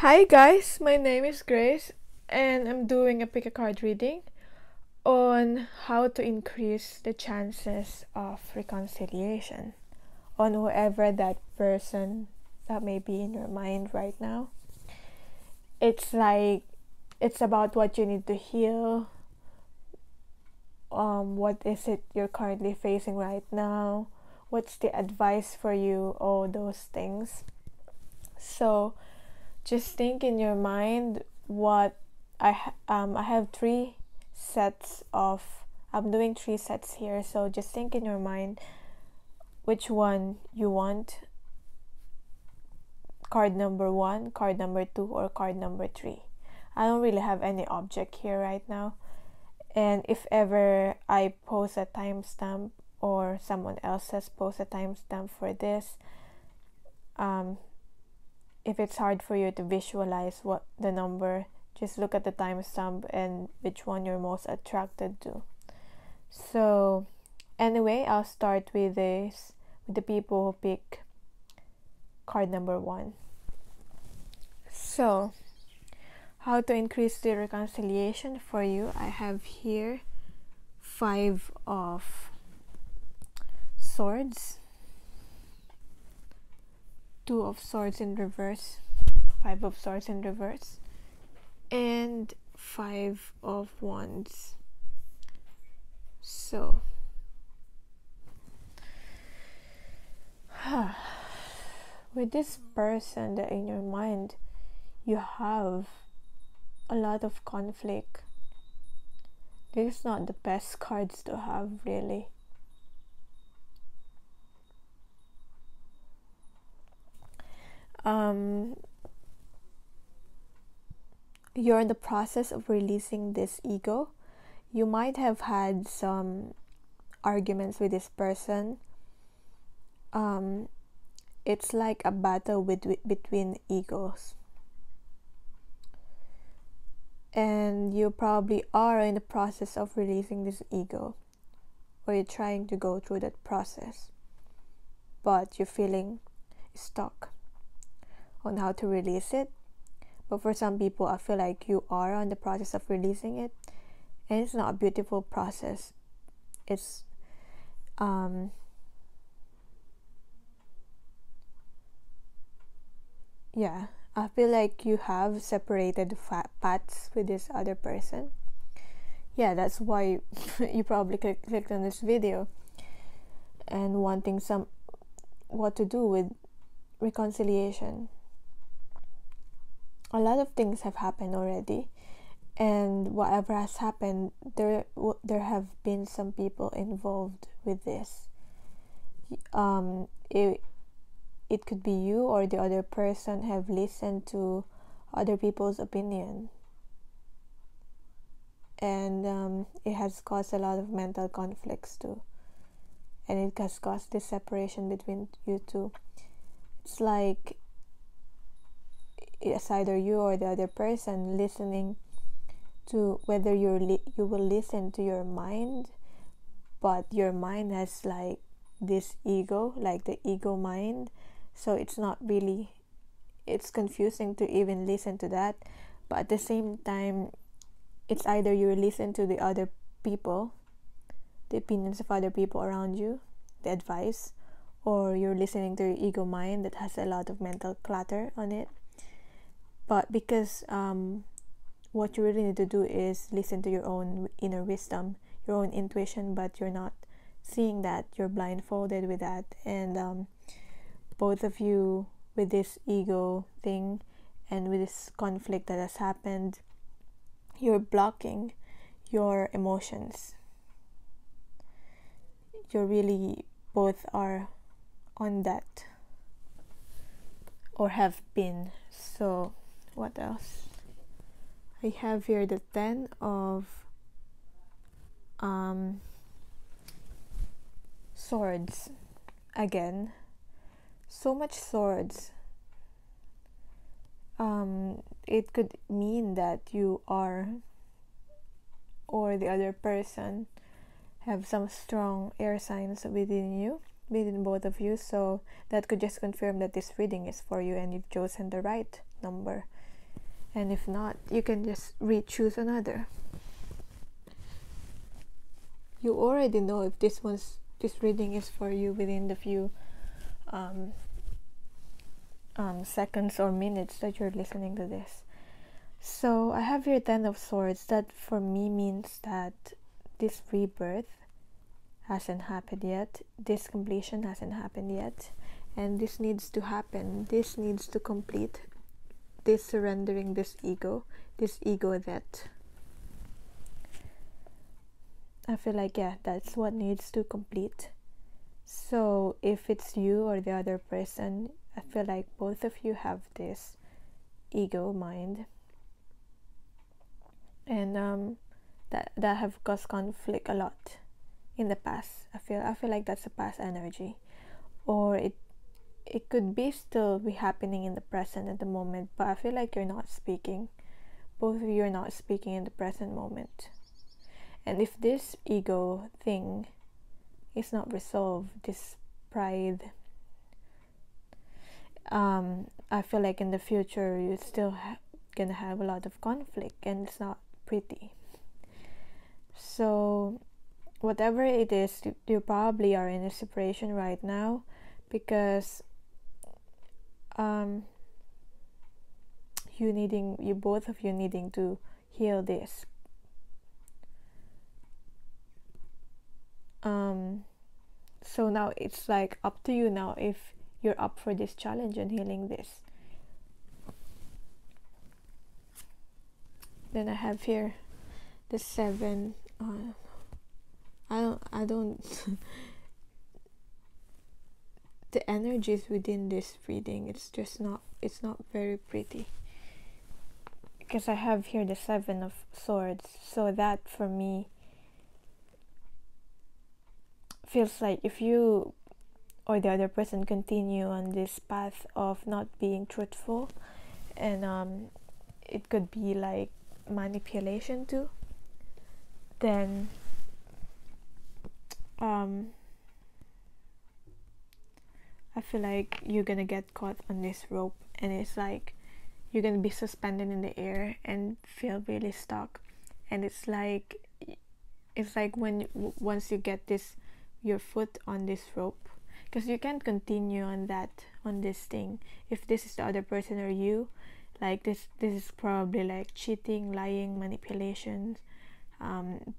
Hi guys, my name is Grace and I'm doing a pick a card reading on how to increase the chances of reconciliation on whoever that person that may be in your mind right now. It's about what you need to heal. What is it you're currently facing right now? What's the advice for you? All those things. So just think in your mind what I have three sets of I'm doing three sets here, so just think in your mind which one you want. Card number 1, card number 2, or card number 3. I don't really have any object here right now, and if ever I post a timestamp or someone else has posted a timestamp for this, if it's hard for you to visualize what the number, just look at the timestamp and which one you're most attracted to. So anyway, I'll start with the people who pick card number 1. So how to increase the reconciliation for you? I have here 5 of swords, 2 of swords in reverse, 5 of swords in reverse, and 5 of wands. So with this person that in your mind you have a lot of conflict. This is not the best cards to have, really. You're in the process of releasing this ego. You might have had some arguments with this person. It's like a battle between egos. And you probably are in the process of releasing this ego, or you're trying to go through that process, but you're feeling stuck on how to release it. But for some people, I feel like you are on the process of releasing it, and it's not a beautiful process. It's I feel like you have separated paths with this other person. That's why you probably clicked on this video and wanting what to do with reconciliation. A lot of things have happened already, and whatever has happened, there have been some people involved with this. It could be you or the other person have listened to other people's opinion, and it has caused a lot of mental conflicts too, and it has caused this separation between you two. It's like it's either you or the other person listening to whether you will listen to your mind, but your mind has like this ego, like the ego mind, so it's not really, it's confusing to even listen to that. But at the same time, it's either you listen to the other people, the opinions of other people around you, the advice, or you're listening to your ego mind that has a lot of mental clutter on it. But because what you really need to do is listen to your own inner wisdom, your own intuition, but you're not seeing that. You're blindfolded with that, and both of you, with this ego thing and with this conflict that has happened, you're blocking your emotions. You're really both are on that, or have been. So what else? I have here the 10 of swords again. So much swords. It could mean that you are, or the other person, have some strong air signs within both of you. So that could just confirm that this reading is for you and you've chosen the right number. and if not, you can just choose another. You already know if this reading is for you within the few seconds or minutes that you're listening to this. So I have here 10 of Swords. That for me means that this rebirth hasn't happened yet, this completion hasn't happened yet, and this needs to happen. This needs to complete this surrendering this ego that I feel like, yeah, that's what needs to complete. So if it's you or the other person, I feel like both of you have this ego mind, and that have caused conflict a lot in the past. I feel like that's a past energy, or it could be still be happening in the present at the moment, but I feel like you're not speaking. Both of you are not speaking in the present moment. And if this ego thing is not resolved, this pride, I feel like in the future you're still gonna have a lot of conflict, and it's not pretty. So whatever it is, you probably are in a separation right now, because you both of you needing to heal this. So now it's like up to you now if you're up for this challenge and healing this. Then I have here the 7. I don't the energies within this reading, it's not very pretty, because I have here the 7 of Swords. So that for me feels like if you or the other person continue on this path of not being truthful, and it could be like manipulation too, then I feel like you're gonna get caught on this rope, and it's like you're gonna be suspended in the air and feel really stuck. And it's like when once you get your foot on this rope, because you can't continue on this thing. If this is the other person or you, like this is probably like cheating, lying, manipulations,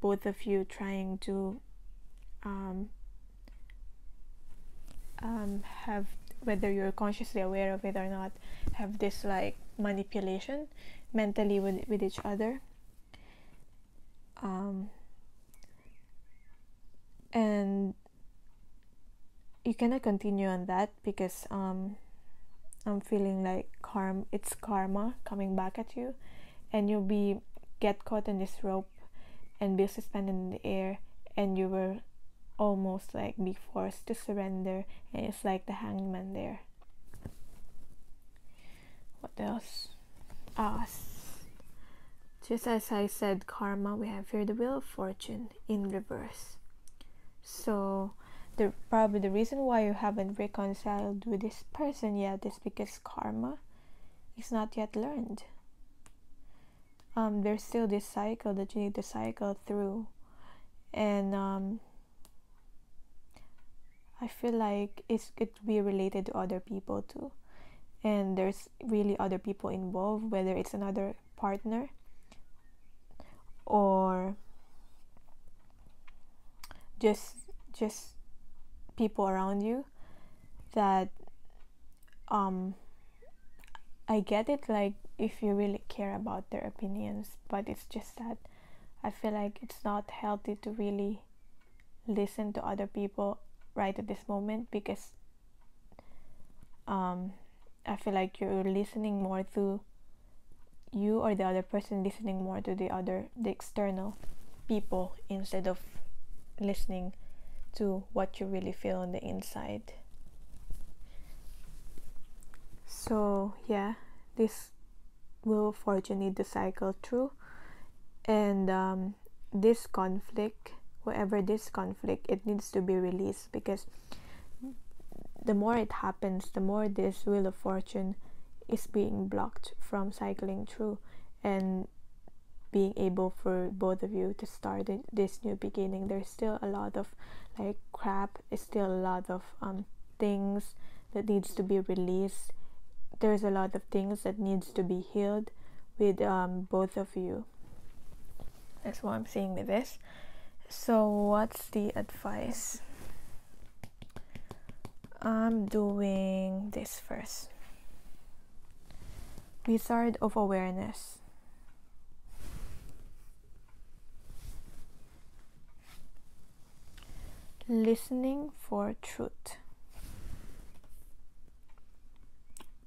both of you trying to have, whether you're consciously aware of it or not, have this like manipulation mentally with each other, and you cannot continue on that, because I'm feeling like it's karma coming back at you, and you'll get caught in this rope and be suspended in the air, and you will almost like be forced to surrender, and it's like the hangman there. What else? Just as I said, karma, we have here the Wheel of Fortune in reverse. So probably the reason why you haven't reconciled with this person yet is because karma is not yet learned. There's still this cycle that you need to cycle through, and I feel like it could be related to other people too, and there's really other people involved, whether it's another partner or just people around you that I get it, like if you really care about their opinions, but it's just that I feel like it's not healthy to really listen to other people right at this moment, because I feel like you're listening more to you, or the other person listening more to the external people, instead of listening to what you really feel on the inside. So yeah, this Wheel of Fortune need to cycle through, and this conflict, whatever this conflict, it needs to be released, because the more it happens, the more this Wheel of Fortune is being blocked from cycling through and being able for both of you to start this new beginning. There's still a lot of like crap, it's still a lot of things that needs to be released. There's a lot of things that needs to be healed with both of you. That's what I'm seeing with this. So what's the advice? I'm doing this first. Wizard of Awareness. Listening for truth.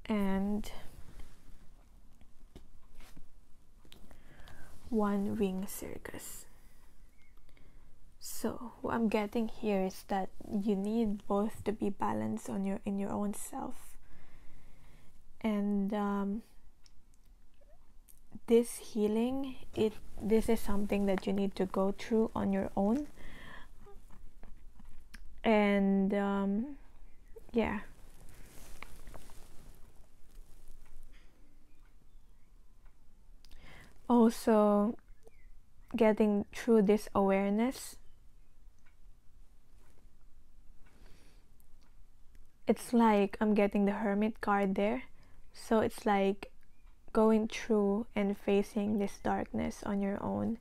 And One Ring Circus. So what I'm getting here is that you need both to be balanced in your own self, and this healing, this is something that you need to go through on your own. And yeah, also getting through this awareness, it's like I'm getting the Hermit card there. So it's like going through and facing this darkness on your own,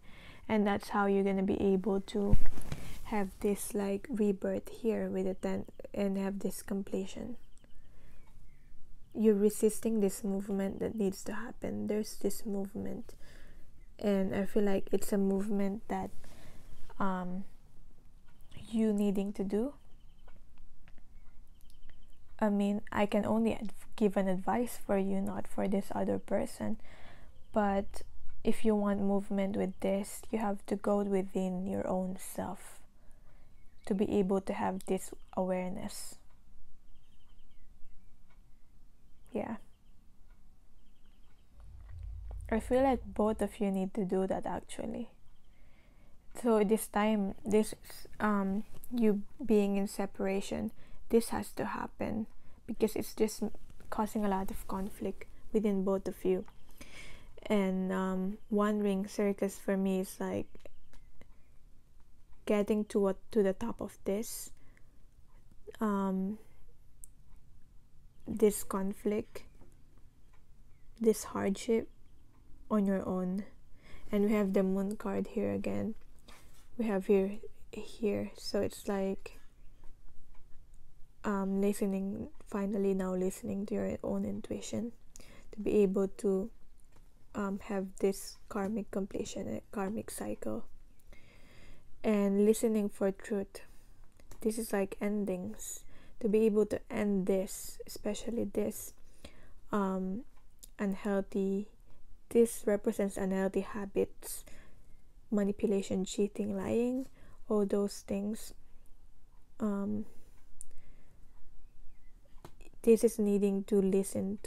and that's how you're gonna be able to have this like rebirth here with the 10 and have this completion. You're resisting this movement that needs to happen. There's this movement, and I feel like it's a movement that you needing to do. I mean, I can only give an advice for you, not for this other person. But if you want movement with this, you have to go within your own self to be able to have this awareness. Yeah. I feel like both of you need to do that actually. So this time, this you being in separation, this has to happen because it's just causing a lot of conflict within both of you. And One Ring Circus for me is like getting to the top of this this conflict, this hardship on your own. And we have the Moon card here again. We have here, so it's like finally now listening to your own intuition to be able to have this karmic completion, a karmic cycle, and listening for truth. This is like endings, to be able to end this, especially this unhealthy, this represents unhealthy habits, manipulation, cheating, lying, all those things. This is needing to listen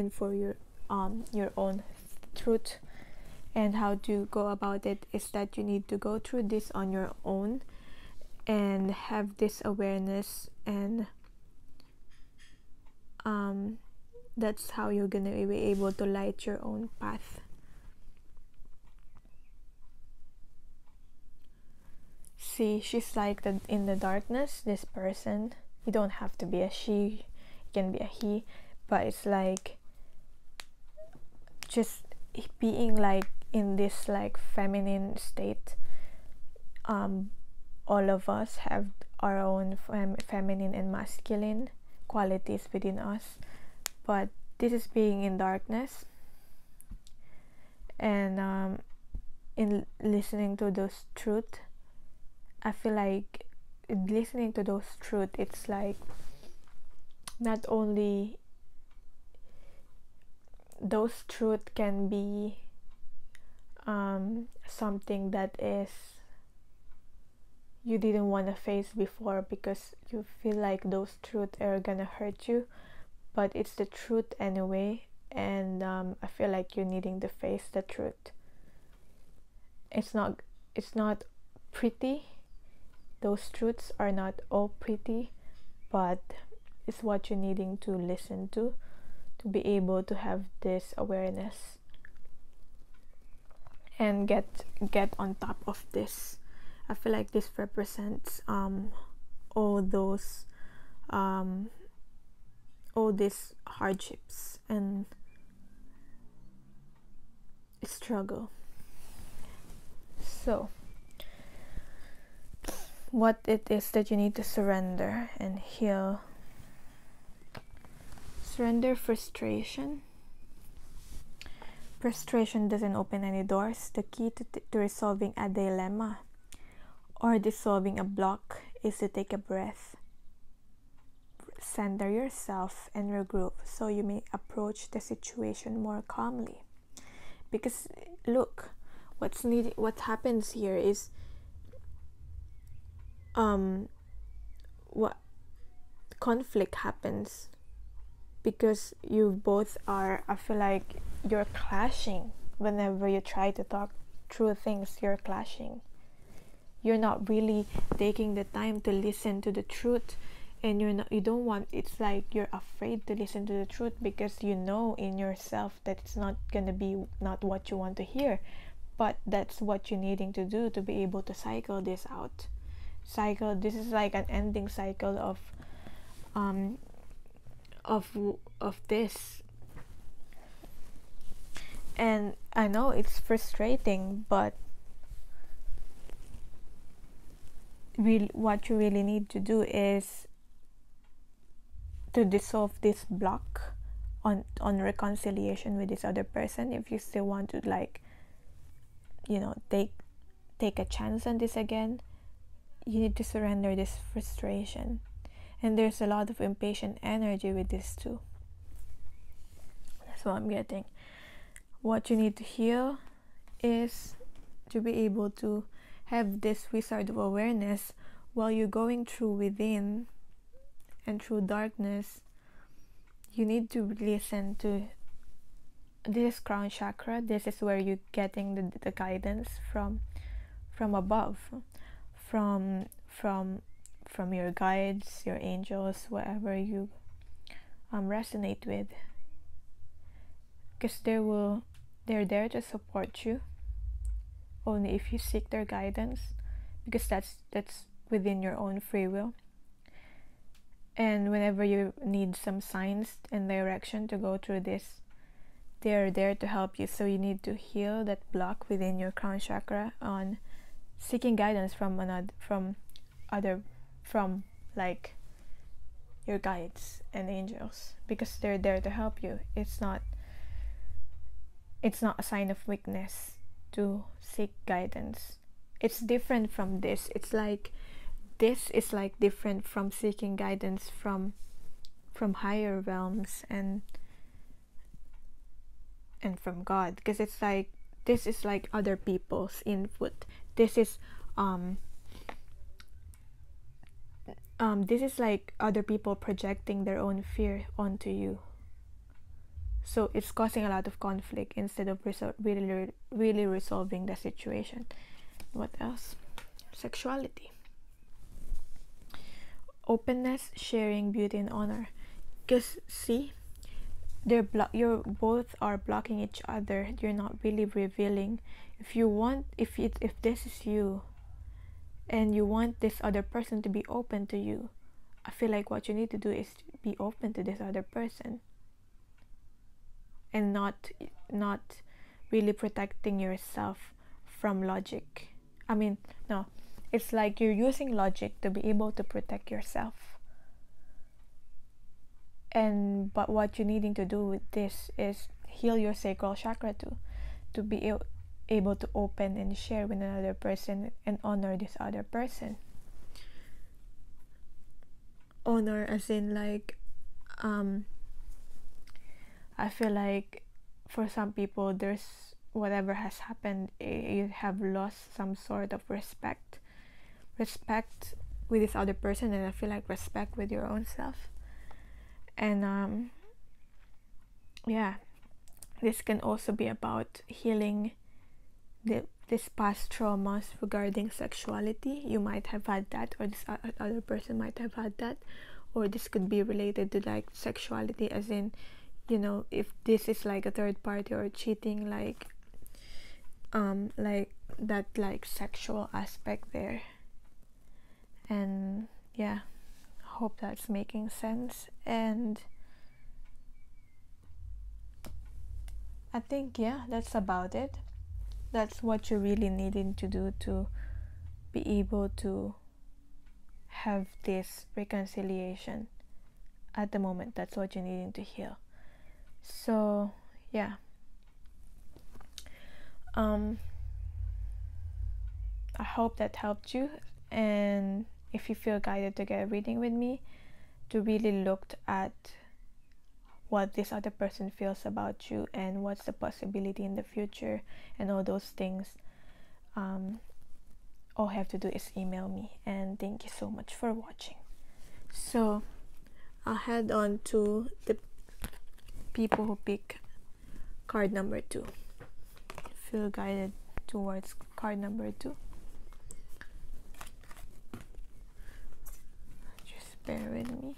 for your own truth. And how to go about it is that you need to go through this on your own and have this awareness, and that's how you're gonna be able to light your own path. See, she's like in the darkness, this person. You don't have to be a she, it can be a he, but it's like just being like in this like feminine state. All of us have our own feminine and masculine qualities within us, but this is being in darkness. And in listening to those truth, I feel like listening to those truth, it's like not only those truth can be something that is you didn't want to face before because you feel like those truth are gonna hurt you, but it's the truth anyway. And I feel like you're needing to face the truth. It's not pretty. Those truths are not all pretty, but it's what you're needing to listen to to be able to have this awareness and get on top of this. I feel like this represents all those all these hardships and struggle. So what it is that you need to surrender and heal. Surrender frustration. Frustration doesn't open any doors. The key to resolving a dilemma or dissolving a block is to take a breath, center yourself, and regroup so you may approach the situation more calmly. Because look, what happens here is what conflict happens because you both are, I feel like you're clashing. Whenever you try to talk through things, you're clashing. You're not really taking the time to listen to the truth, and you don't want, it's like you're afraid to listen to the truth because you know in yourself that it's not gonna be not what you want to hear, but that's what you're needing to do to be able to cycle this out. This is like an ending cycle of this. And I know it's frustrating, but what you really need to do is to dissolve this block on reconciliation with this other person. If you still want to, like, you know, take a chance on this again, you need to surrender this frustration. And there's a lot of impatient energy with this too. That's what I'm getting. What you need to heal is to be able to have this wizard of awareness while you're going through within and through darkness. You need to listen to this crown chakra. This is where you're getting the guidance from above, from your guides, your angels, whatever you resonate with, because they're there to support you only if you seek their guidance, because that's within your own free will. And whenever you need some signs and direction to go through this, they're there to help you. So you need to heal that block within your crown chakra on seeking guidance from like your guides and angels, because they're there to help you. It's not a sign of weakness to seek guidance. It's different from this. It's like this is like different from seeking guidance from higher realms and from God, because it's like this is like other people's input. This is this is like other people projecting their own fear onto you. So it's causing a lot of conflict instead of really resolving the situation. What else? Sexuality. Openness, sharing, beauty, and honor. Because see, you're both are blocking each other. You're not really revealing. If this is you, and you want this other person to be open to you, I feel like what you need to do is be open to this other person, and not really protecting yourself from logic. I mean, no, it's like you're using logic to be able to protect yourself. But what you're needing to do with this is heal your sacral chakra to be able to open and share with another person and honor this other person. Honor as in like I feel like for some people, there's whatever has happened, you have lost some sort of respect with this other person, and I feel like respect with your own self. And yeah, this can also be about healing this past traumas regarding sexuality. You might have had that, or this other person might have had that, or this could be related to like sexuality as in you know, if this is like a third party or cheating, like that, like sexual aspect there. And yeah, hope that's making sense. And I think, yeah, that's about it. That's what you really needing to do to be able to have this reconciliation at the moment. That's what you're needing to heal. So yeah, I hope that helped you. And if you feel guided to get a reading with me, to really look at what this other person feels about you and what's the possibility in the future and all those things, all you have to do is email me. And thank you so much for watching. So I'll head on to the people who pick card number 2. Feel guided towards card number 2. Just bear with me.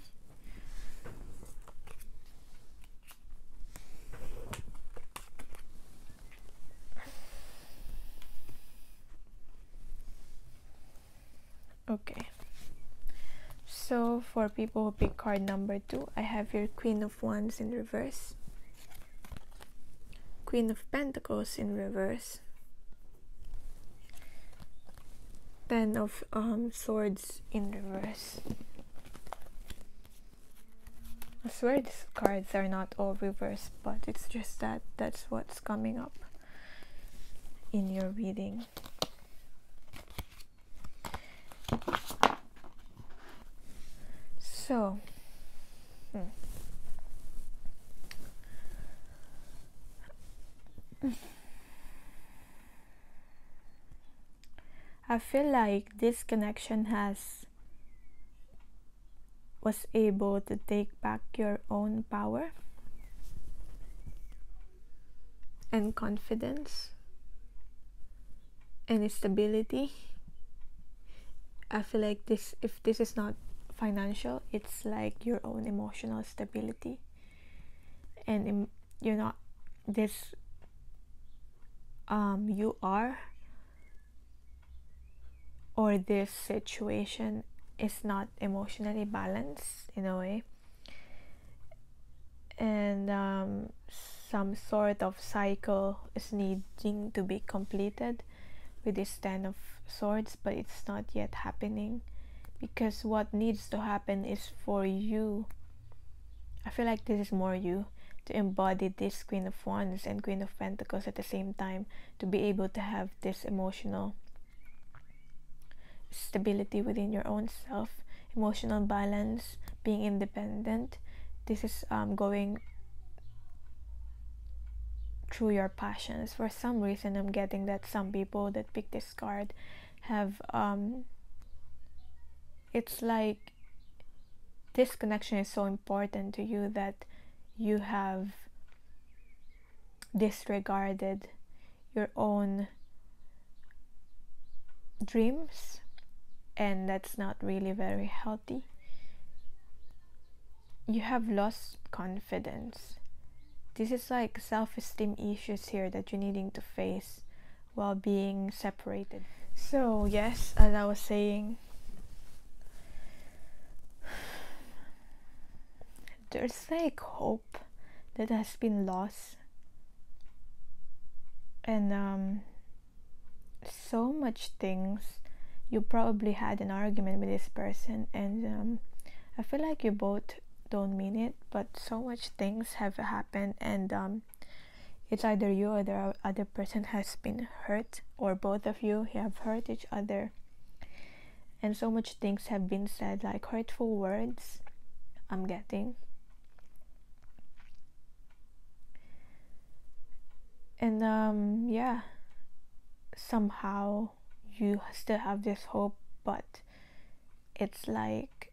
Okay, so for people who pick card number 2, I have your Queen of Wands in reverse, Queen of Pentacles in reverse, Ten of Swords in reverse. I swear these cards are not all reversed, but it's just that that's what's coming up in your reading. So I feel like this connection was able to take back your own power and confidence and stability. I feel like this, if this is not financial, it's like your own emotional stability. And you're not this you are, or this situation is not emotionally balanced in a way, and some sort of cycle is needing to be completed with this Ten of Swords, but it's not yet happening, because what needs to happen is for you, I feel like this is more you, to embody this Queen of Wands and Queen of Pentacles at the same time, to be able to have this emotional stability within your own self, emotional balance, being independent. This is going through your passions. For some reason, I'm getting that some people that pick this card have it's like this connection is so important to you that you have disregarded your own dreams, and that's not really very healthy. You have lost confidence. This is like self-esteem issues here that you're needing to face while being separated. So yes, as I was saying, there's like hope that has been lost, and so much things. You probably had an argument with this person, and I feel like you both don't mean it, but so much things have happened, and it's either you or the other person has been hurt, or both of you have hurt each other, and so much things have been said, like hurtful words I'm getting. And yeah, somehow you still have this hope, but it's like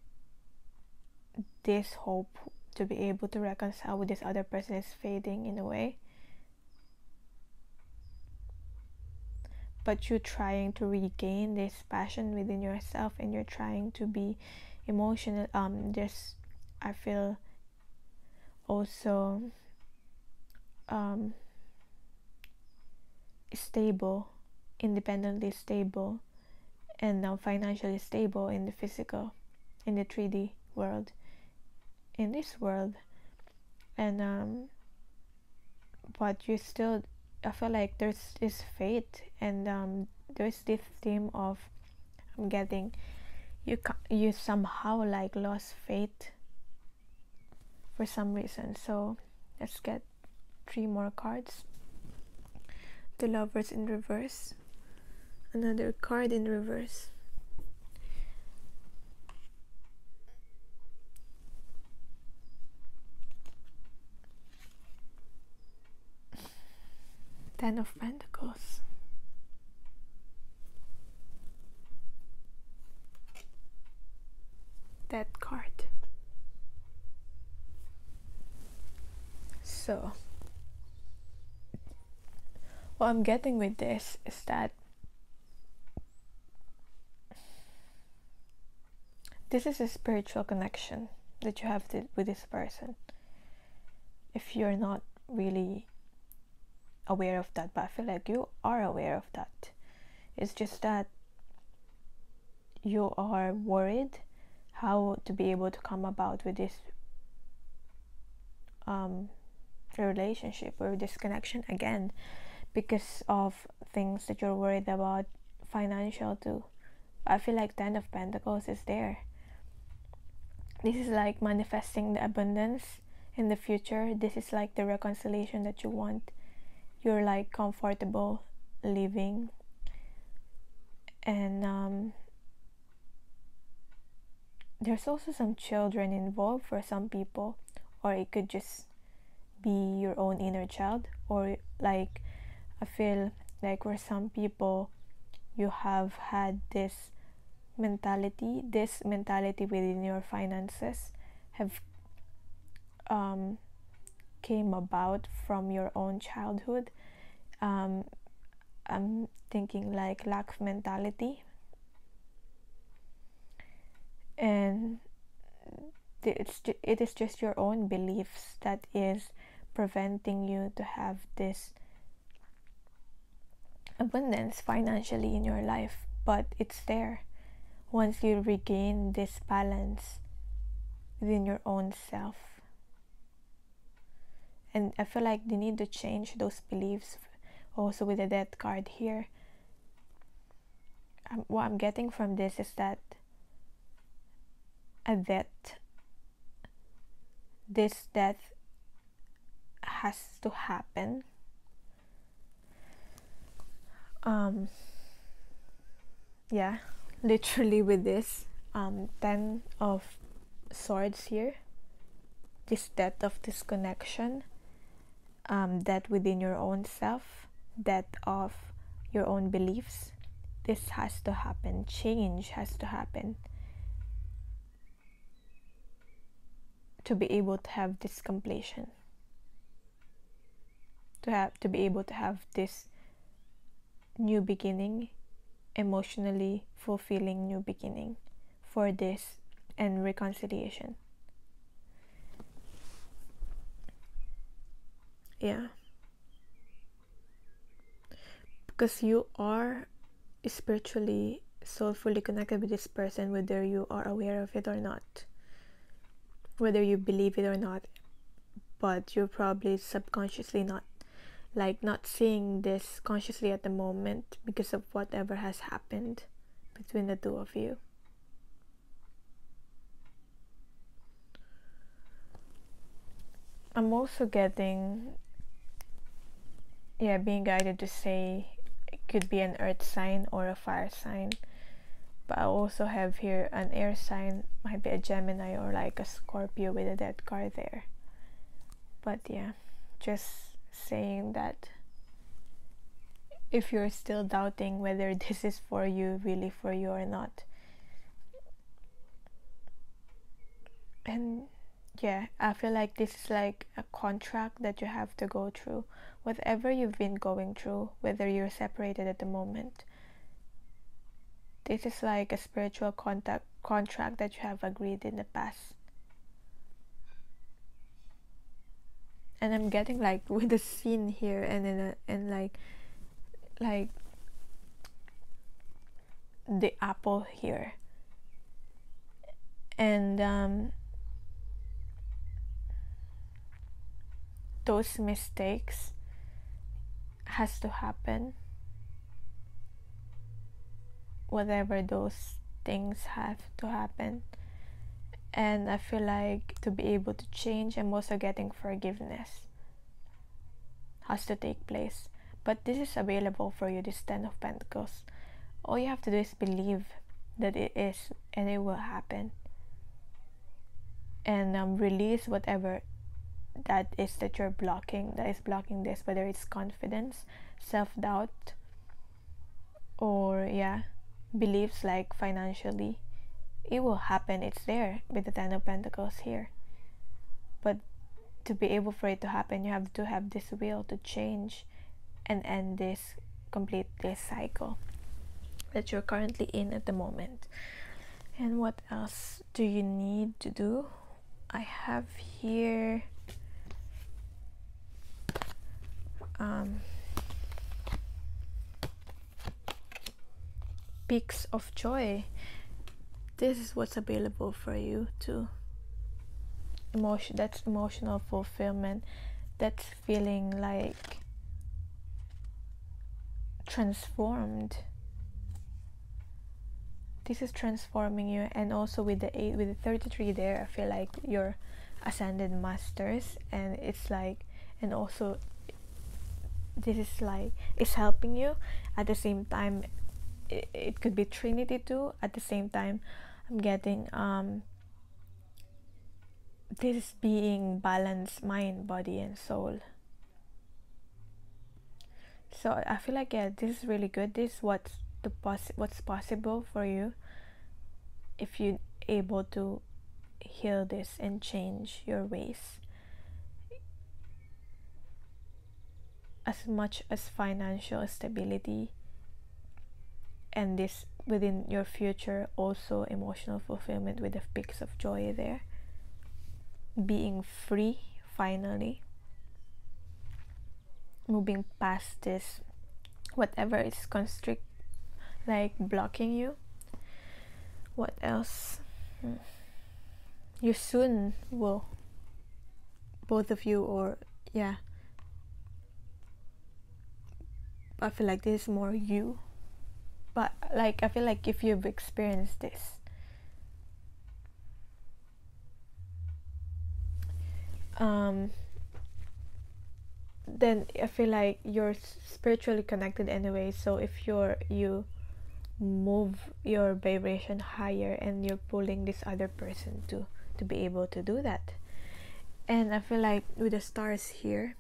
this hope to be able to reconcile with this other person is fading in a way. But you're trying to regain this passion within yourself, and you're trying to be emotional. I feel also um, stable, independently stable, and now financially stable in the physical, in the 3D world, in this world. And but you still, I feel like there's this fate, and there's this theme of getting, you somehow like lost faith for some reason. So let's get 3 more cards. The Lovers in reverse, another card in reverse, Ten of Pentacles, that card. So what I'm getting with this is that this is a spiritual connection that you have with this person. If you're not really aware of that, but I feel like you are aware of that. It's just that you are worried how to be able to come about with this relationship or this connection again, because of things that you're worried about, financial too. I feel like Ten of Pentacles is there. This is like manifesting the abundance in the future. This is like the reconciliation that you want. You're like comfortable living, and there's also some children involved for some people, or it could just be your own inner child, or like I feel like for some people you have had this mentality within your finances have came about from your own childhood. I'm thinking like lack mentality, and it is just your own beliefs that is preventing you to have this abundance financially in your life. But it's there once you regain this balance within your own self. And I feel like they need to change those beliefs also with the Death card here. What I'm getting from this is that this death has to happen. Yeah, literally with this 10 of Swords here, this death of disconnection, death within your own self, death of your own beliefs. This has to happen. Change has to happen to be able to have this completion, to be able to have this new beginning, emotionally fulfilling new beginning for this and reconciliation. Yeah, because you are spiritually soulfully connected with this person, whether you are aware of it or not, whether you believe it or not, but you're probably subconsciously not seeing this consciously at the moment because of whatever has happened between the two of you. I'm also getting, being guided to say it could be an earth sign or a fire sign, but I also have here an air sign, might be a Gemini or like a Scorpio with a Death card there. But yeah, just saying that if you're still doubting whether this is for you, really for you or not, and yeah, I feel like this is like a contract that you have to go through. Whatever you've been going through, whether you're separated at the moment, this is like a spiritual contract that you have agreed in the past. And I'm getting like with the scene here, and then and like the apple here, and those mistakes has to happen, whatever those things have to happen. And I feel like to be able to change, I'm also getting forgiveness has to take place. But this is available for you, this 10 of Pentacles. All you have to do is believe that it is, and it will happen. And release whatever that is that you're blocking, that is blocking this, whether it's confidence, self-doubt, or beliefs like financially. It will happen. It's there with the 10 of Pentacles here. But to be able for it to happen, you have to have this will to change and end this, complete this cycle that you're currently in at the moment. And what else do you need to do? I have here peaks of joy. This is what's available for you too. That's emotional fulfillment. That's feeling like transformed. This is transforming you. And also with the 8, with the 33 there, I feel like you're ascended masters, and it's like, and also this is like, it's helping you. At the same time, it could be Trinity too. At the same time, I'm getting this is being balanced, mind, body, and soul. So I feel like this is really good. This is what's possible for you if you're able to heal this and change your ways. As much as financial stability, and this within your future, also emotional fulfillment with the peaks of joy there. Being free, finally. Moving past this, whatever is like blocking you. What else? You soon will, both of you, or I feel like this is more you. But like, I feel like if you've experienced this, then I feel like you're spiritually connected anyway. So if you move your vibration higher, and you're pulling this other person to be able to do that. And I feel like with the stars here,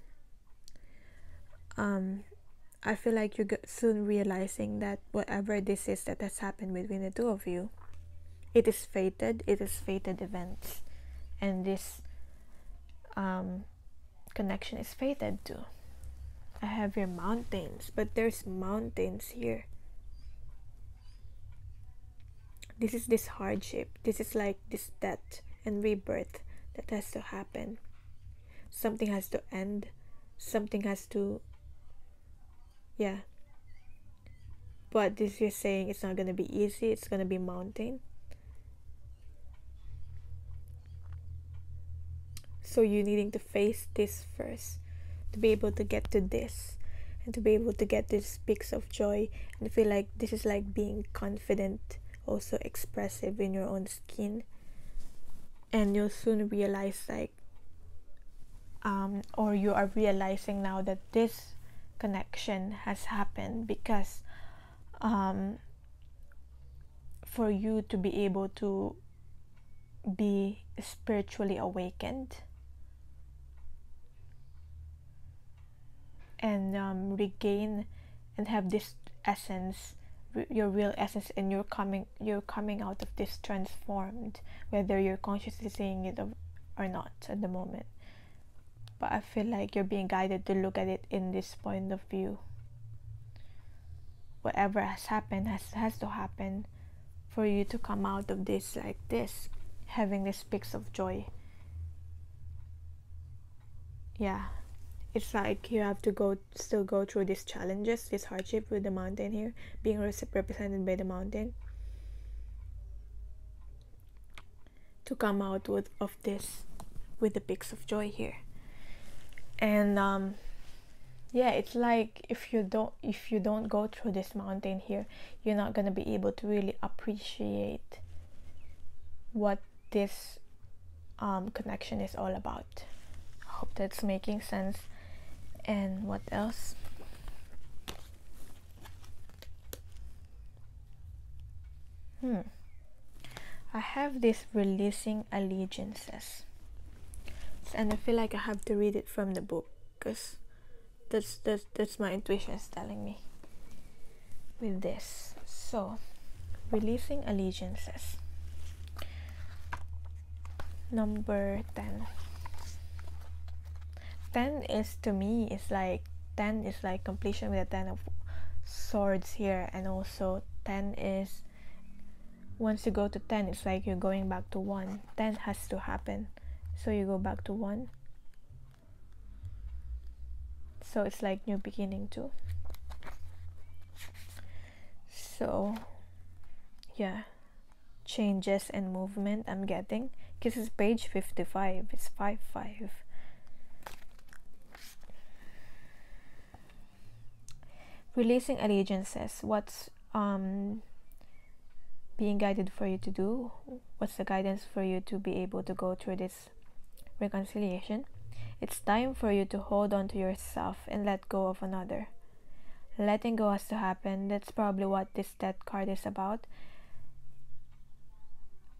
I feel like you're soon realizing that whatever this is that has happened between the two of you, it is fated. It is fated events, and this connection is fated too. I have here mountains, but there's mountains here. This is this hardship. This is like this death and rebirth that has to happen. Something has to end. Something has to, but this is saying it's not going to be easy. It's going to be mountain. So you're needing to face this first to be able to get to this, and to be able to get this peaks of joy, and feel like this is like being confident, also expressive in your own skin. And you'll soon realize like or you are realizing now that this connection has happened because for you to be able to be spiritually awakened and regain and have this essence, your real essence, and you're coming out of this transformed, whether you're consciously seeing it or not at the moment. But I feel like you're being guided to look at it in this point of view. Whatever has happened has to happen for you to come out of this like this, having this peaks of joy. yeah, it's like you have to still go through these challenges, this hardship with the mountain here, being represented by the mountain, to come out of this with the peaks of joy here. And yeah, it's like if you don't go through this mountain here, you're not gonna be able to really appreciate what this connection is all about. I hope that's making sense. And what else? I have this releasing allegiances, and I feel like I have to read it from the book, because that's my intuition is telling me with this. So, releasing allegiances. Number 10. 10 is, to me, is like 10 is like completion with a 10 of swords here, and also 10 is, once you go to 10, it's like you're going back to 1. 10 has to happen, so you go back to 1. So it's like new beginning too. So yeah, changes and movement I'm getting, because it's page 55, it's 5-5. Releasing allegiances. What's being guided for you to do? What's the guidance for you to be able to go through this reconciliation? It's time for you to hold on to yourself and let go of another. Letting go has to happen. That's probably what this death card is about.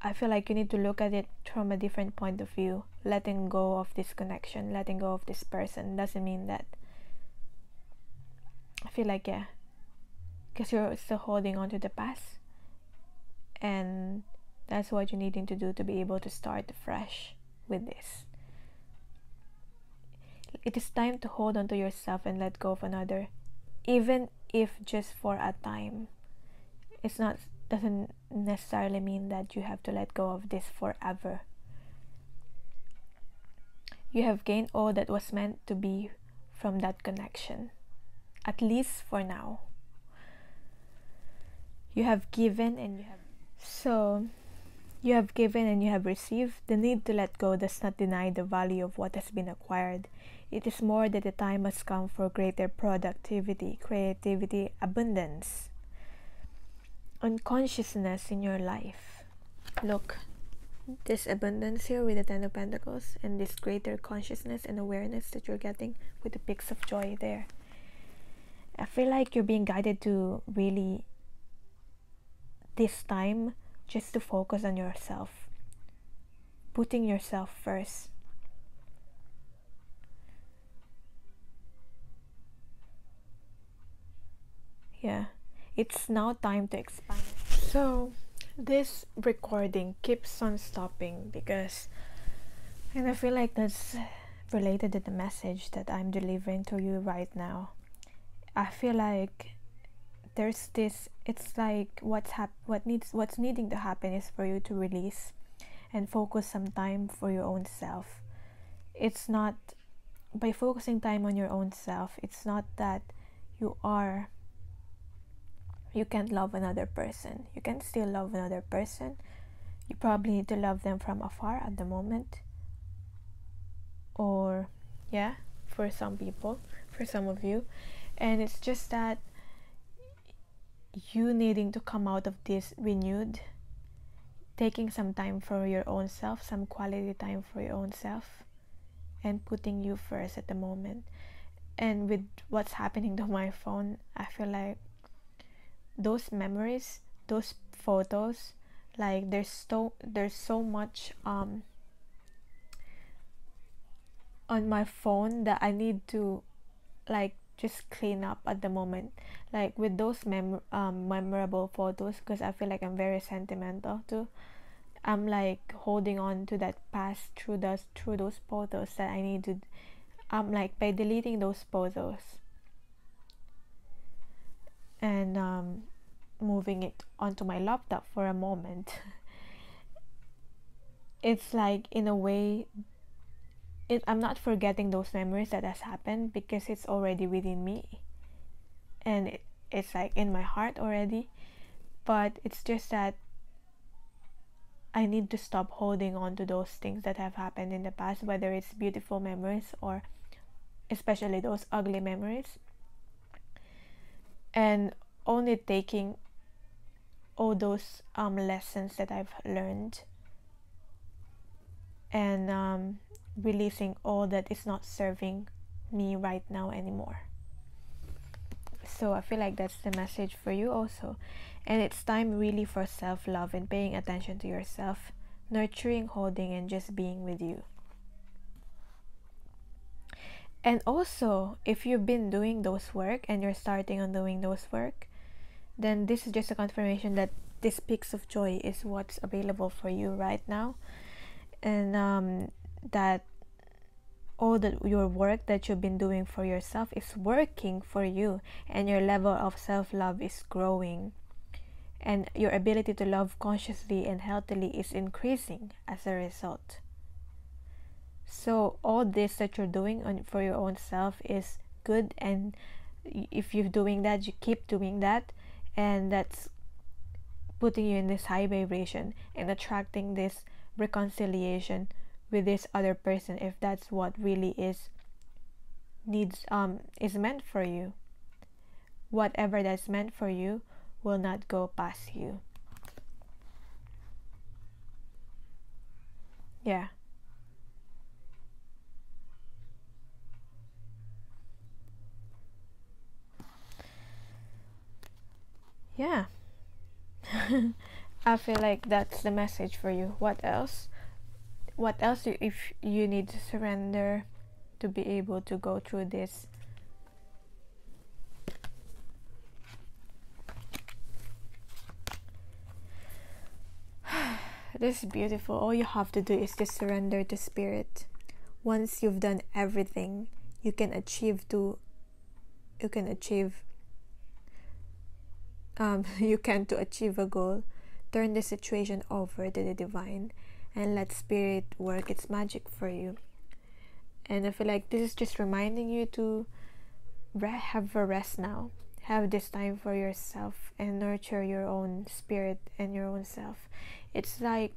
I feel like you need to look at it from a different point of view. Letting go of this connection, letting go of this person doesn't mean that. I feel like, yeah, because you're still holding on to the past, and that's what you're needing to do to be able to start fresh with this. It is time to hold on to yourself and let go of another, even if just for a time. Doesn't necessarily mean that you have to let go of this forever. You have gained all that was meant to be from that connection, at least for now. You have given and you have given and you have received. The need to let go does not deny the value of what has been acquired. It is more that the time has come for greater productivity, creativity, abundance, unconsciousness in your life. Look, this abundance here with the 10 of Pentacles, and this greater consciousness and awareness that you're getting with the peaks of joy there. I feel like you're being guided to really, this time, just to focus on yourself, putting yourself first. Yeah, it's now time to expand. So this recording keeps on stopping because, and I feel like that's related to the message that I'm delivering to you right now. I feel like there's this, it's like what's needing to happen is for you to release and focus some time for your own self. It's not, by focusing time on your own self, it's not that you can't love another person. You can still love another person. You probably need to love them from afar at the moment, or yeah, for some people, for some of you. And it's just that you needing to come out of this renewed, taking some time for your own self, some quality time for your own self, and putting you first at the moment. And with what's happening to my phone, I feel like those memories, those photos, like there's so much on my phone that I need to like just clean up at the moment, like with those memorable photos, because I feel like I'm very sentimental too. I'm like holding on to that past through those photos that I need to, like by deleting those photos and moving it onto my laptop for a moment. It's like, in a way, I'm not forgetting those memories that has happened, because it's already within me, and it's like in my heart already. But it's just that I need to stop holding on to those things that have happened in the past, whether it's beautiful memories or especially those ugly memories, and only taking all those lessons that I've learned, and releasing all that is not serving me right now anymore. So I feel like that's the message for you also. And it's time really for self-love and paying attention to yourself, nurturing, holding, and just being with you. And also, if you've been doing those work and you're starting on doing those work, then this is just a confirmation that this peaks of joy is what's available for you right now. And that all your work that you've been doing for yourself is working for you, and your level of self-love is growing, and your ability to love consciously and healthily is increasing as a result. So all this that you're doing for your own self is good, and if you're doing that, you keep doing that, and that's putting you in this high vibration and attracting this reconciliation with this other person, if that's what really is meant for you. Whatever that's meant for you will not go past you. Yeah. Yeah. I feel like that's the message for you. What else? What else if you need to surrender to be able to go through this? This is beautiful. All you have to do is just surrender to spirit. Once you've done everything you can achieve you can achieve a goal, turn the situation over to the divine and let spirit work its magic for you. And I feel like this is just reminding you to have a rest now. Have this time for yourself and nurture your own spirit and your own self. It's like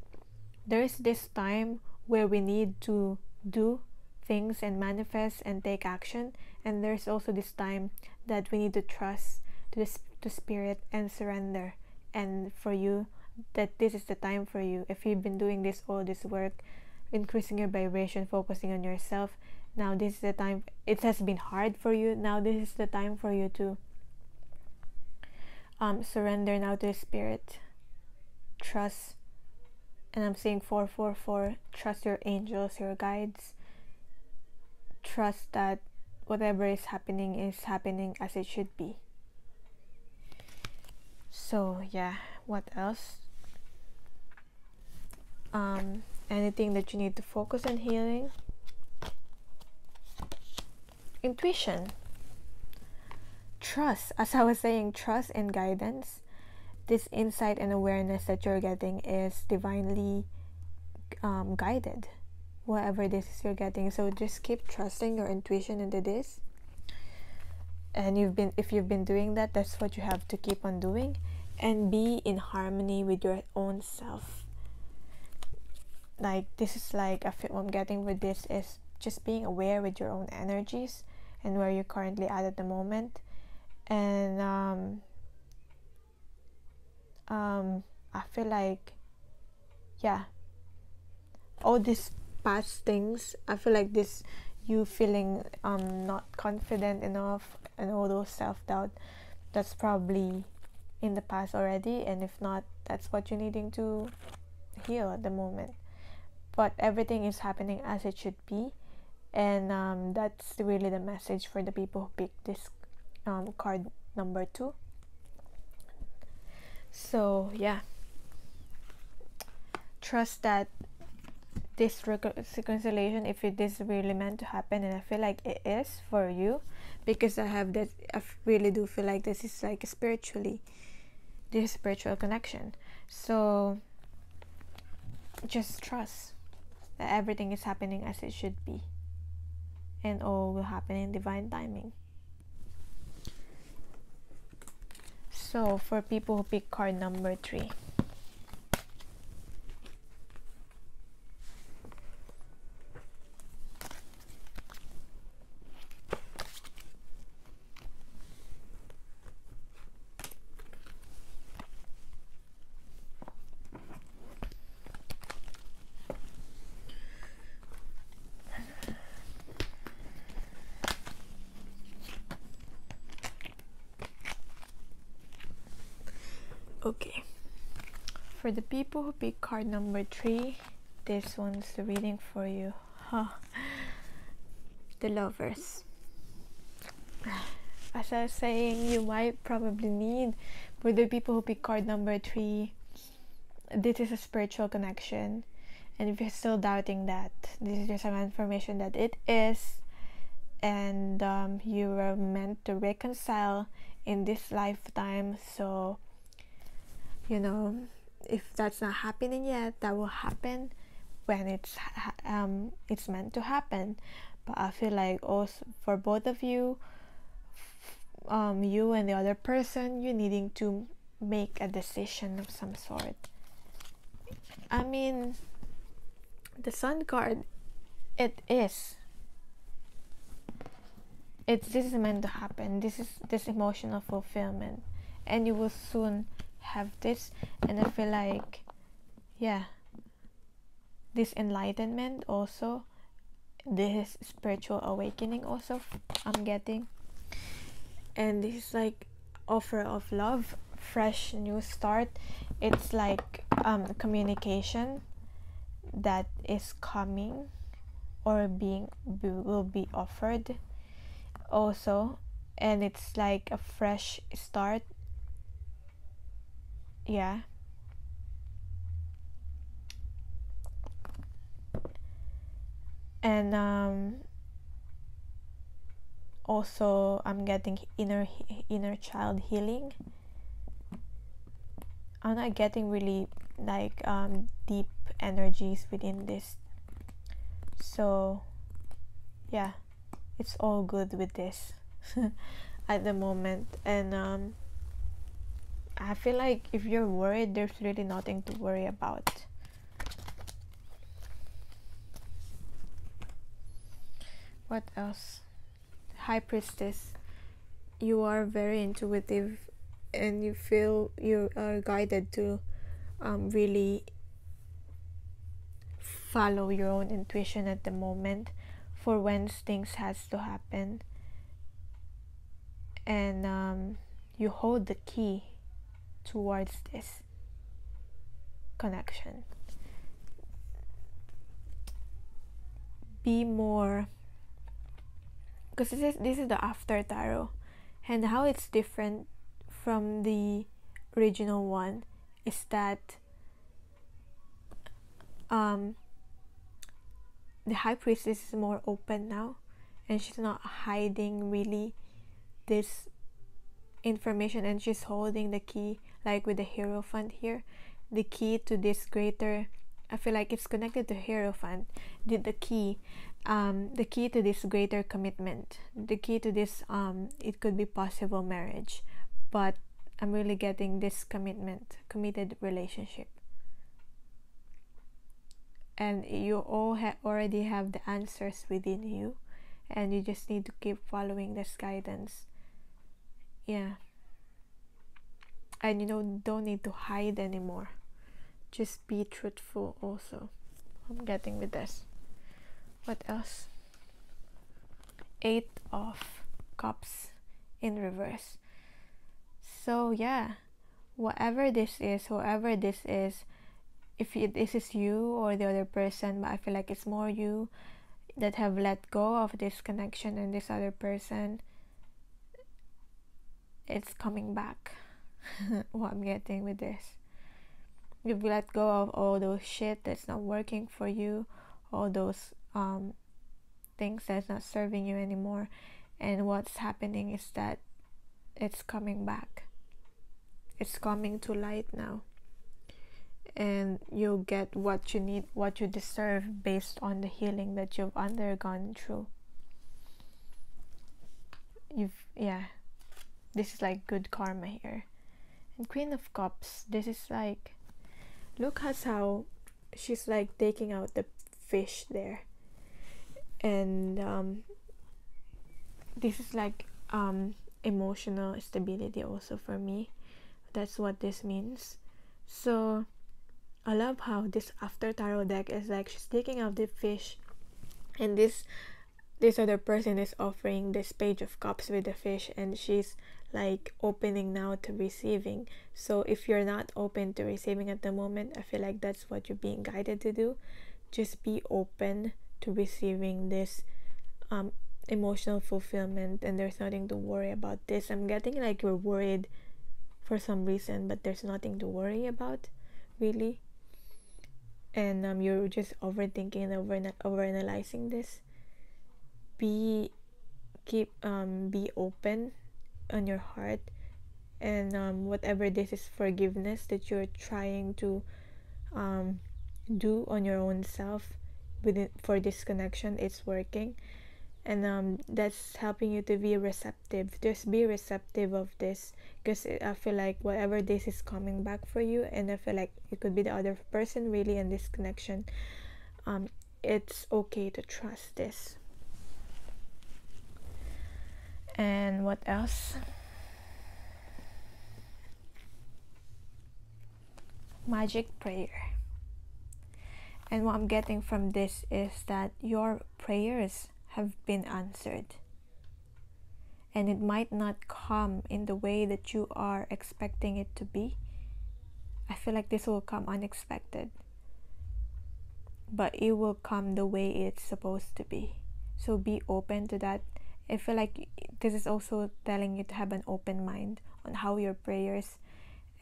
there's this time where we need to do things and manifest and take action, and there's also this time that we need to trust to spirit and surrender. And for you, that this is the time for you. If you've been doing all this work, increasing your vibration, focusing on yourself, now this is the time. It has been hard for you. Now this is the time for you to surrender now to the spirit. Trust. And I'm saying 444. Trust your angels, your guides. Trust that whatever is happening as it should be. So yeah, what else? Anything that you need to focus on healing? Intuition. Trust. As I was saying, trust and guidance. This insight and awareness that you're getting is divinely guided. Whatever this is you're getting. So just keep trusting your intuition into this. And if you've been doing that, that's what you have to keep on doing. And be in harmony with your own self. Like this is like what I'm getting with this is just being aware with your own energies and where you're currently at the moment. And I feel like, yeah, all these past things, I feel like this, you feeling not confident enough and all those self-doubt, that's probably in the past already. And if not, that's what you're needing to heal at the moment. But everything is happening as it should be. And that's really the message for the people who picked this card number 2. So yeah, trust that this reconciliation, if it is really meant to happen, and I feel like it is for you, because I really do feel like this is like spiritual connection. So just trust that everything is happening as it should be. and all will happen in divine timing. So for people who pick card number 3, okay, for the people who pick card number 3, this one's the reading for you. The Lovers. As I was saying, you might probably need, for the people who pick card number 3, this is a spiritual connection. And if you're still doubting that, this is just some information that it is, and you were meant to reconcile in this lifetime. So, you know, if that's not happening yet, that will happen when it's meant to happen. But I feel like also for both of you, you and the other person, you needing to make a decision of some sort. I mean, the Sun card, this is meant to happen. This is this emotional fulfillment, and you will soon have this. And I feel like, yeah, this enlightenment also, this spiritual awakening also I'm getting. And this is like offer of love, fresh new start. It's like communication that is coming or will be offered also, and it's like a fresh start. Yeah, and also I'm getting inner child healing. I'm not getting really like deep energies within this, so yeah, it's all good with this at the moment. And I feel like if you're worried, there's really nothing to worry about. What else? High Priestess, you are very intuitive, and you feel you are guided to really follow your own intuition at the moment for when things has to happen. And you hold the key towards this connection. Be more, because this is the after tarot, and how it's different from the original one is that the High Priestess is more open now, and she's not hiding really this information, and she's holding the key, like with the Hierophant here, the key to this greater, I feel like it's connected to Hierophant, the key to this greater commitment, the key to this it could be possible marriage, but I'm really getting this committed relationship. And you all already have the answers within you, and you just need to keep following this guidance. Yeah. And don't need to hide anymore. Just be truthful also. I'm getting with this. What else? 8 of Cups in reverse. So yeah, whoever this is, if this is you or the other person, but I feel like it's more you that have let go of this connection, and this other person, it's coming back. What I'm getting with this, you've let go of all those shit that's not working for you, all those things that's not serving you anymore, and what's happening is that it's coming back. It's coming to light now, and you'll get what you need, what you deserve, based on the healing that you've undergone through. this is like good karma here. And Queen of Cups, this is like, look at how she's like taking out the fish there. And this is like emotional stability also for me. That's what this means. So I love how this after tarot deck is like she's taking out the fish, and this other person is offering this Page of Cups with the fish, and she's like opening now to receiving. So if you're not open to receiving at the moment, I feel like that's what you're being guided to do. Just be open to receiving this emotional fulfillment, and there's nothing to worry about this. I'm getting like you're worried for some reason, but there's nothing to worry about really. And you're just overthinking and overanalyzing this. Be open on your heart, and whatever this is, forgiveness that you're trying to do on your own self for this connection, it's working. And that's helping you to be receptive. Just be receptive of this, because I feel like whatever this is coming back for you, and I feel like it could be the other person really in this connection, it's okay to trust this. And what else? Magic prayer. And what I'm getting from this is that your prayers have been answered, and it might not come in the way that you are expecting it to be. I feel like this will come unexpected, but it will come the way it's supposed to be. So be open to that. I feel like this is also telling you to have an open mind on how your prayers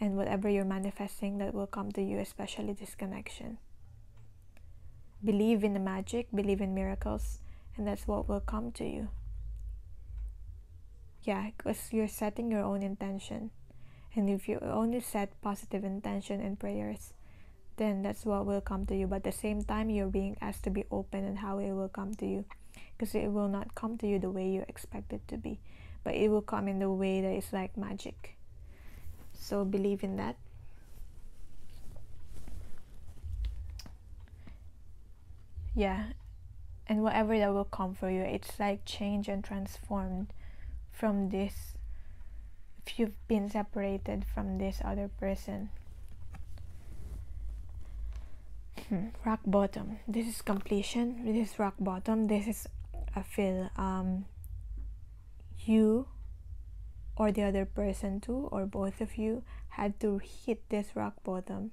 and whatever you're manifesting that will come to you, especially this connection. Believe in the magic, believe in miracles, and that's what will come to you. Yeah, because you're setting your own intention. And if you only set positive intention and prayers, then that's what will come to you. But at the same time, you're being asked to be open on how it will come to you, because it will not come to you the way you expect it to be, but it will come in the way that is like magic. So believe in that. Yeah, and whatever that will come for you, it's like change and transformed from this, if you've been separated from this other person. Rock bottom. This is completion. This is rock bottom. This is, I feel, you or the other person too, or both of you had to hit this rock bottom,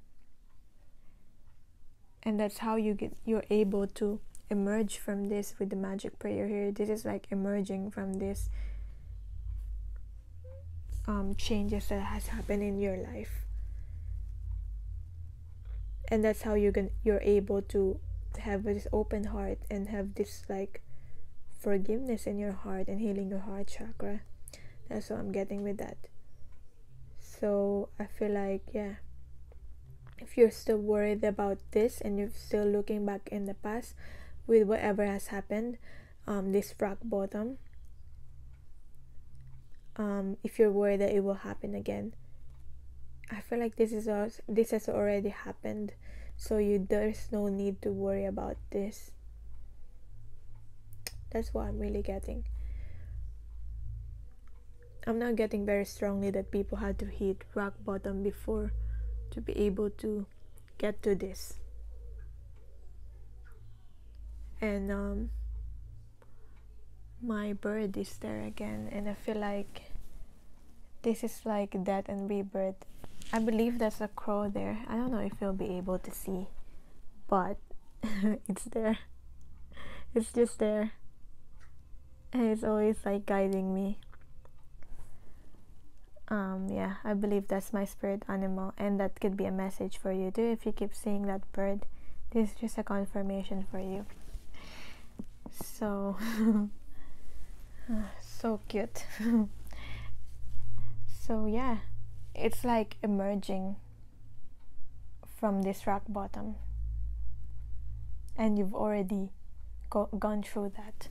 and that's how you're able to emerge from this with the magic prayer here. This is like emerging from this changes that has happened in your life, and that's how you're able to have this open heart and have this like forgiveness in your heart and healing your heart chakra. That's what I'm getting with that. So I feel like, yeah, if you're still worried about this and you're still looking back in the past with whatever has happened, this rock bottom, if you're worried that it will happen again, I feel like this has already happened, so there's no need to worry about this. That's what I'm really getting. I'm not getting very strongly that people had to hit rock bottom before to be able to get to this. And my bird is there again, and I feel like this is like death and rebirth. I believe that's a crow there. I don't know if you'll be able to see, but it's there. It's just there, and it's always like guiding me. Yeah, I believe that's my spirit animal, and that could be a message for you too. If you keep seeing that bird, this is just a confirmation for you. So so cute. So yeah, it's like emerging from this rock bottom, and you've already gone through that.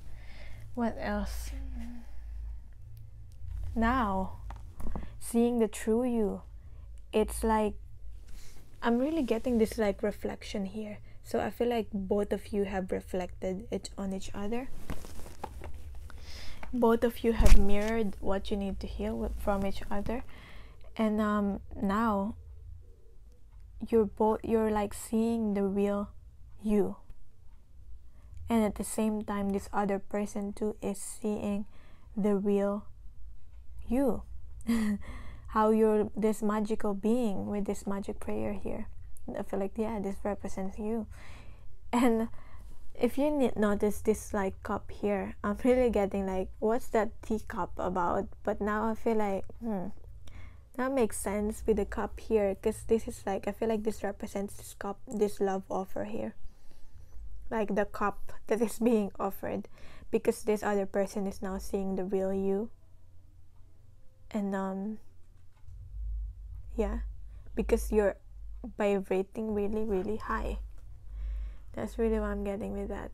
What else? now seeing the true you. It's like I'm really getting this like reflection here. So I feel like both of you have reflected it on each other. Both of you have mirrored what you need to heal from each other. And now you're like seeing the real you. And at the same time, this other person too is seeing the real you. How you're this magical being with this magic prayer here. I feel like, yeah, this represents you. And if you notice this like cup here, I'm really getting like, what's that teacup about? But now I feel like, that makes sense with the cup here, because this is like, I feel like this represents this cup, this love offer here. Like the cup that is being offered, because this other person is now seeing the real you. And yeah, because you're vibrating really, really high. That's really what I'm getting with that.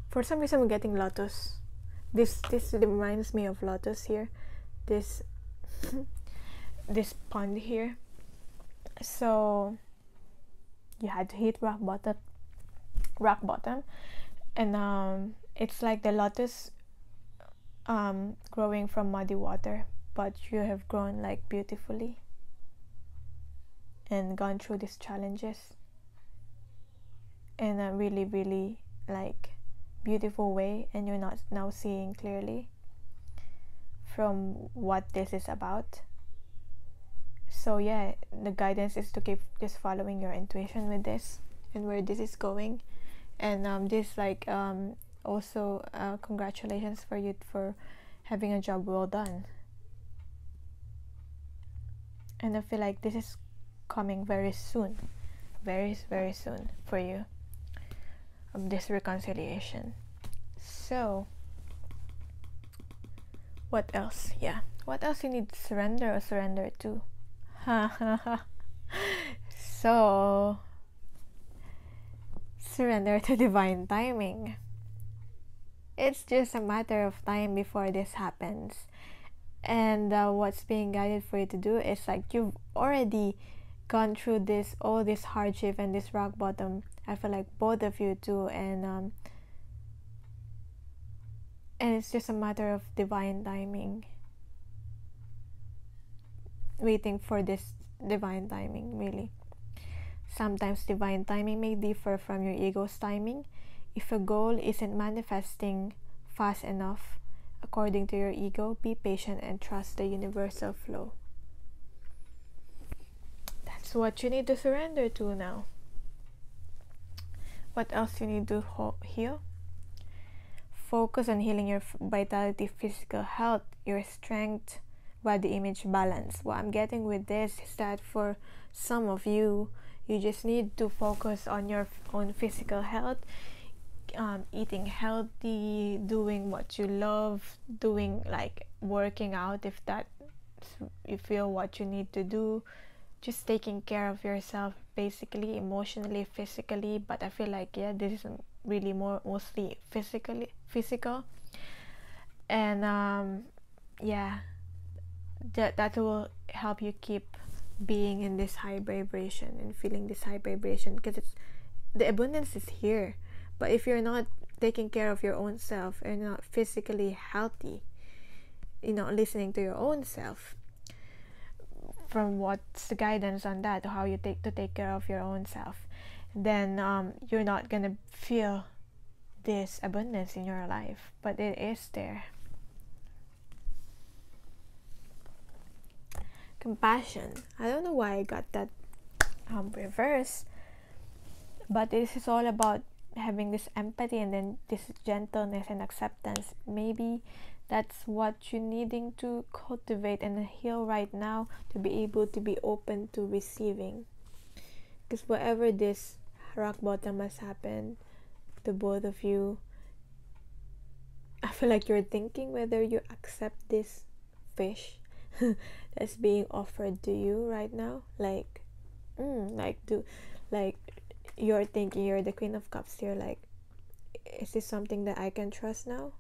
For some reason, I'm getting lotus. This reminds me of lotus here. This this pond here. So you had to hit rock bottom, and it's like the lotus growing from muddy water, but you have grown like beautifully and gone through these challenges in a really, really like beautiful way, and you're not now seeing clearly from what this is about. So yeah, the guidance is to keep just following your intuition with this and where this is going. And this like also congratulations for you for having a job well done. And I feel like this is coming very soon, very, very soon for you, this reconciliation. So what else? Yeah, what else you need to surrender or surrender to? So surrender to divine timing. It's just a matter of time before this happens. And what's being guided for you to do is like you've already gone through this, all this hardship and this rock bottom. I feel like both of you too, and it's just a matter of divine timing, waiting for this divine timing. Really, sometimes divine timing may differ from your ego's timing. If a goal isn't manifesting fast enough according to your ego, be patient and trust the universal flow. That's what you need to surrender to now. What else you need to heal? Focus on healing your vitality, physical health, your strength, body image balance. What I'm getting with this is that for some of you, you just need to focus on your own physical health, eating healthy, doing what you love, doing like working out if that you feel what you need to do, just taking care of yourself basically, emotionally, physically. But I feel like, yeah, this is really mostly physical, and yeah, that will help you keep being in this high vibration and feeling this high vibration, because it's the abundance is here. But if you're not taking care of your own self and not physically healthy, listening to your own self, from what's the guidance on that, how you take care of your own self, then you're not gonna feel this abundance in your life. But it is there. Compassion. I don't know why I got that reverse, but this is all about having this empathy and then this gentleness and acceptance. Maybe that's what you're needing to cultivate and heal right now, to be able to be open to receiving. Because whatever this rock bottom has happened to both of you, I feel like you're thinking whether you accept this fish that's being offered to you right now. You're thinking, you're the Queen of Cups here, like, is this something that I can trust now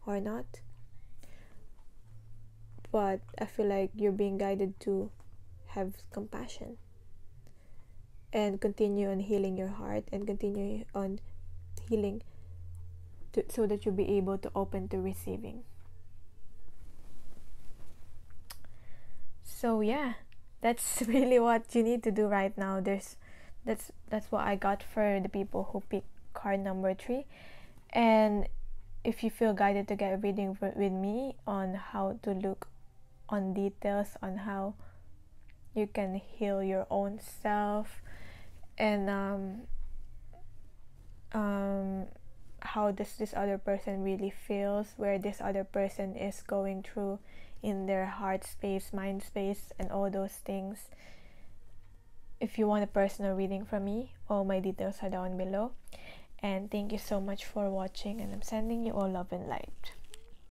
or not? but I feel like you're being guided to have compassion and continue on healing your heart and continue on healing so that you'll be able to open to receiving. So yeah, that's really what you need to do right now. That's what I got for the people who pick card number 3. And if you feel guided to get a reading with me on how to look on details on how you can heal your own self, and how does this other person really feels, where this other person is going through in their heart space, mind space, and all those things. If you want a personal reading from me, all my details are down below. And thank you so much for watching, and I'm sending you all love and light.